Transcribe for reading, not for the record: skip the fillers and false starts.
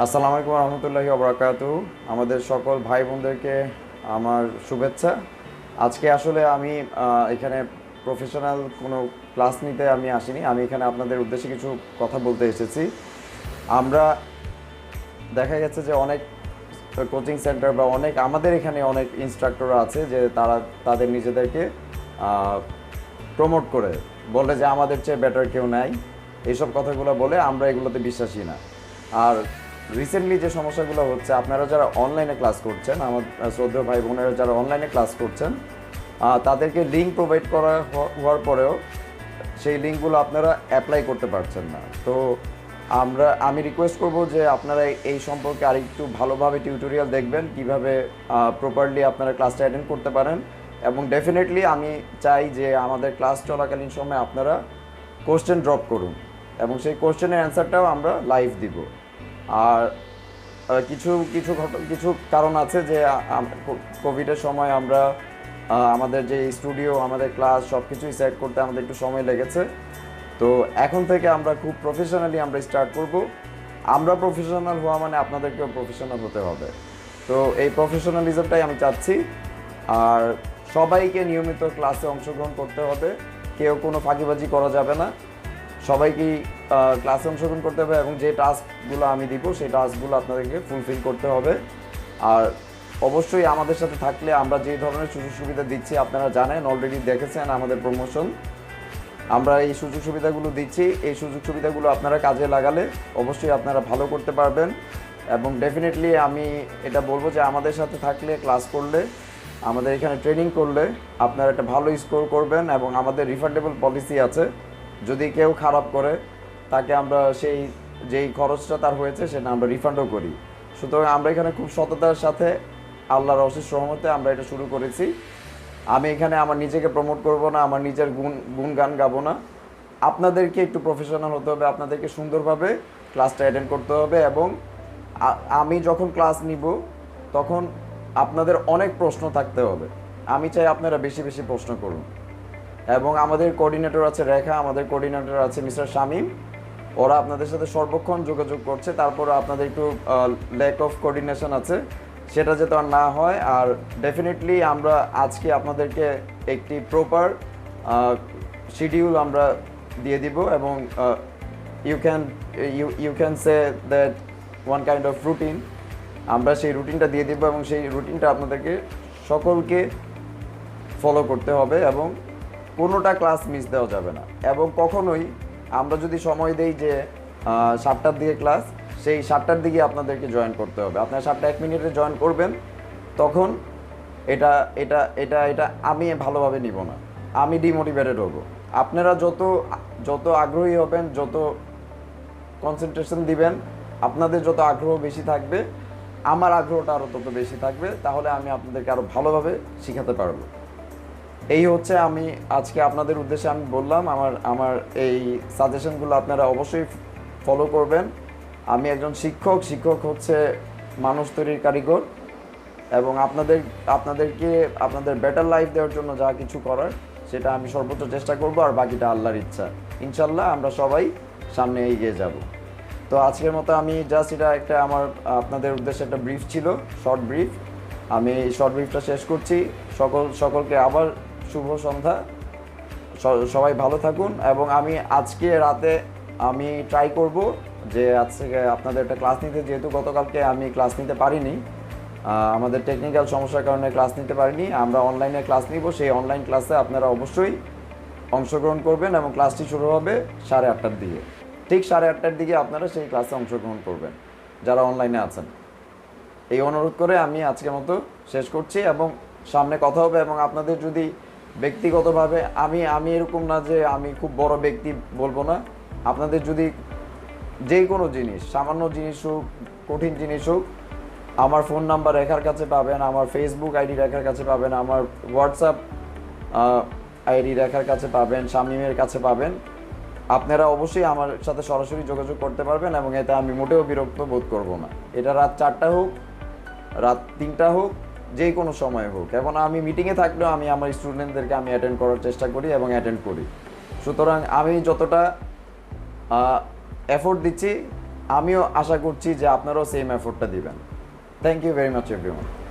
আসসালামু আলাইকুম রহমতুল্লাহি ওয়া আমাদের সকল ভাই বোনদেরকে আমার শুভেচ্ছা। আজকে আসলে আমি এখানে প্রফেশনাল কোনো ক্লাস নিতে আমি আসিনি। আমি এখানে আপনাদের উদ্দেশ্যে কিছু কথা বলতে এসেছি। আমরা দেখা গেছে যে অনেক কোচিং সেন্টার বা আমাদের এখানে অনেক ইনস্ট্রাক্টররা আছে যে তারা তাদের নিজেদেরকে প্রমোট করে বলে যে আমাদের চেয়ে বেটার কেউ নাই। এইসব কথাগুলো বলে আমরা এগুলোতে বিশ্বাসী না। আর রিসেন্টলি যে সমস্যাগুলো হচ্ছে, আপনারা যারা অনলাইনে ক্লাস করছেন, আমার শ্রদ্ধেয় ভাই বোনেরা যারা অনলাইনে ক্লাস করছেন, তাদেরকে লিঙ্ক প্রোভাইড করা হওয়ার পরেও সেই লিঙ্কগুলো আপনারা অ্যাপ্লাই করতে পারছেন না। তো আমি রিকোয়েস্ট করব যে আপনারা এই সম্পর্কে আরেকটু ভালোভাবে টিউটোরিয়াল দেখবেন, কিভাবে প্রপারলি আপনারা ক্লাসটা অ্যাটেন্ড করতে পারেন। এবং ডেফিনেটলি আমি চাই যে আমাদের ক্লাস চলাকালীন সময় আপনারা কোশ্চেন ড্রপ করুন এবং সেই কোশ্চেনের অ্যান্সারটাও আমরা লাইভ দিব। আর কিছু কারণ আছে যে কোভিডের সময় আমরা আমাদের যে স্টুডিও, আমাদের ক্লাস সব কিছুই সেট করতে আমাদের একটু সময় লেগেছে। তো এখন থেকে আমরা খুব প্রফেশনালি আমরা স্টার্ট করব। আমরা প্রফেশনাল হওয়া মানে আপনাদেরকেও প্রফেশনাল হতে হবে। তো এই প্রফেশনালিজমটাই আমি চাচ্ছি। আর সবাইকে নিয়মিত ক্লাসে অংশগ্রহণ করতে হবে, কেউ কোনো ফাঁকিবাজি করা যাবে না। সবাইকেই ক্লাসে অংশগ্রহণ করতে হবে এবং যে টাস্কগুলো আমি দিব সেই টাস্কগুলো আপনাদেরকে ফুলফিল করতে হবে। আর অবশ্যই আমাদের সাথে থাকলে আমরা যে ধরনের সুযোগ সুবিধা দিচ্ছি আপনারা জানেন, অলরেডি দেখেছেন আমাদের প্রমোশন। আমরা এই সুযোগ সুবিধাগুলো দিচ্ছি, এই সুযোগ সুবিধাগুলো আপনারা কাজে লাগালে অবশ্যই আপনারা ভালো করতে পারবেন। এবং ডেফিনেটলি আমি এটা বলবো যে আমাদের সাথে থাকলে, ক্লাস করলে, আমাদের এখানে ট্রেনিং করলে আপনারা একটা ভালো স্কোর করবেন। এবং আমাদের রিফান্ডেবল পলিসি আছে, যদি কেউ খারাপ করে তাকে আমরা যেই খরচটা তার হয়েছে সেটা আমরা রিফান্ডও করি। সুতরাং আমরা এখানে খুব সততার সাথে, আল্লাহর অশেষ রহমতে আমরা এটা শুরু করেছি। আমি এখানে আমার নিজেকে প্রমোট করব না, আমার নিজের গুণগান গাবো না। আপনাদেরকে একটু প্রফেশনাল হতে হবে, আপনাদেরকে সুন্দরভাবে ক্লাসটা অ্যাটেন্ড করতে হবে। এবং আমি যখন ক্লাস নিব তখন আপনাদের অনেক প্রশ্ন থাকতে হবে। আমি চাই আপনারা বেশি বেশি প্রশ্ন করুন। এবং আমাদের কোঅর্ডিনেটর আছে রেখা, আমাদের কোঅর্ডিনেটর আছে মিস্টার শামীম, ওরা আপনাদের সাথে সর্বক্ষণ যোগাযোগ করছে। তারপরে আপনাদের একটু ল্যাক অফ কোঅর্ডিনেশন আছে, সেটা যাতে আর না হয়। আর ডেফিনেটলি আমরা আজকে আপনাদেরকে একটি প্রপার শিডিউল আমরা দিয়ে দিব এবং you can say that one kind of routine. আমরা সেই রুটিনটা দিয়ে দিব এবং সেই রুটিনটা আপনাদেরকে সকলকে ফলো করতে হবে এবং কোনোটা ক্লাস মিস দেওয়া যাবে না। এবং কখনোই আমরা যদি সময় দেই যে 7টার দিকে ক্লাস, সেই 7টার দিকে আপনাদেরকে জয়েন করতে হবে। আপনারা 7:01 জয়েন করবেন, তখন এটা এটা এটা এটা আমি ভালোভাবে নিব না, আমি ডিমোটিভেটেড হব। আপনারা যত আগ্রহী হবেন, যত কনসেন্ট্রেশন দিবেন, আপনাদের যত আগ্রহ বেশি থাকবে, আমার আগ্রহটা আরও তত বেশি থাকবে। তাহলে আমি আপনাদেরকে আরও ভালোভাবে শেখাতে পারবো। এই হচ্ছে আমি আজকে আপনাদের উদ্দেশ্যে আমি বললাম। আমার এই সাজেশনগুলো আপনারা অবশ্যই ফলো করবেন। আমি একজন শিক্ষক, শিক্ষক হচ্ছে মানুষ তৈরির কারিগর। এবং আপনাদেরকে আপনাদের বেটার লাইফ দেওয়ার জন্য যা কিছু করার সেটা আমি সর্বোচ্চ চেষ্টা করব। আর বাকিটা আল্লাহর ইচ্ছা। ইনশাল্লাহ আমরা সবাই সামনে এগিয়ে যাব। তো আজকের মতো আমি জাস্ট এটা আপনাদের উদ্দেশ্যে একটা ব্রিফ ছিল, শর্ট ব্রিফ। আমি এই শর্ট ব্রিফটা শেষ করছি। সকলকে আবার শুভ সন্ধ্যা। সবাই ভালো থাকুন। এবং আমি আজকে রাতে আমি ট্রাই করব যে আজকে আপনাদের একটা ক্লাস নিতে, যেহেতু গতকালকে আমি ক্লাস নিতে পারিনি, আমাদের টেকনিক্যাল সমস্যার কারণে ক্লাস নিতে পারিনি। আমরা অনলাইনে ক্লাস নিব, সেই অনলাইন ক্লাসে আপনারা অবশ্যই অংশগ্রহণ করবেন এবং ক্লাসটি শুরু হবে 8:30টার দিকে। ঠিক 8:30টার দিকে আপনারা সেই ক্লাসে অংশগ্রহণ করবেন যারা অনলাইনে আছেন। এই অনুরোধ করে আমি আজকের মতো শেষ করছি এবং সামনে কথা হবে। এবং আপনাদের যদি ব্যক্তিগতভাবে, আমি এরকম না যে আমি খুব বড় ব্যক্তি বলবো না, আপনাদের যদি যে কোনো জিনিস, সামান্য জিনিস হোক, কঠিন জিনিস হোক, আমার ফোন নাম্বার রেখার কাছে পাবেন, আমার ফেসবুক আইডি রেখার কাছে পাবেন, আমার হোয়াটসঅ্যাপ আইডি রেখার কাছে পাবেন, শামীমের কাছে পাবেন। আপনারা অবশ্যই আমার সাথে সরাসরি যোগাযোগ করতে পারবেন এবং এতে আমি মোটেও বিরক্ত বোধ করব না। এটা রাত 4টা হোক, রাত 3টা হোক, যে কোনো সময় হোক। এবং আমি মিটিংয়ে থাকলেও আমি আমার স্টুডেন্টদেরকে আমি অ্যাটেন্ড করার চেষ্টা করি এবং অ্যাটেন্ড করি। সুতরাং আমি যতটা এফোর্ট দিচ্ছি আমিও আশা করছি যে আপনারাও সেম এফোর্টটা দিবেন। Thank you very much everyone.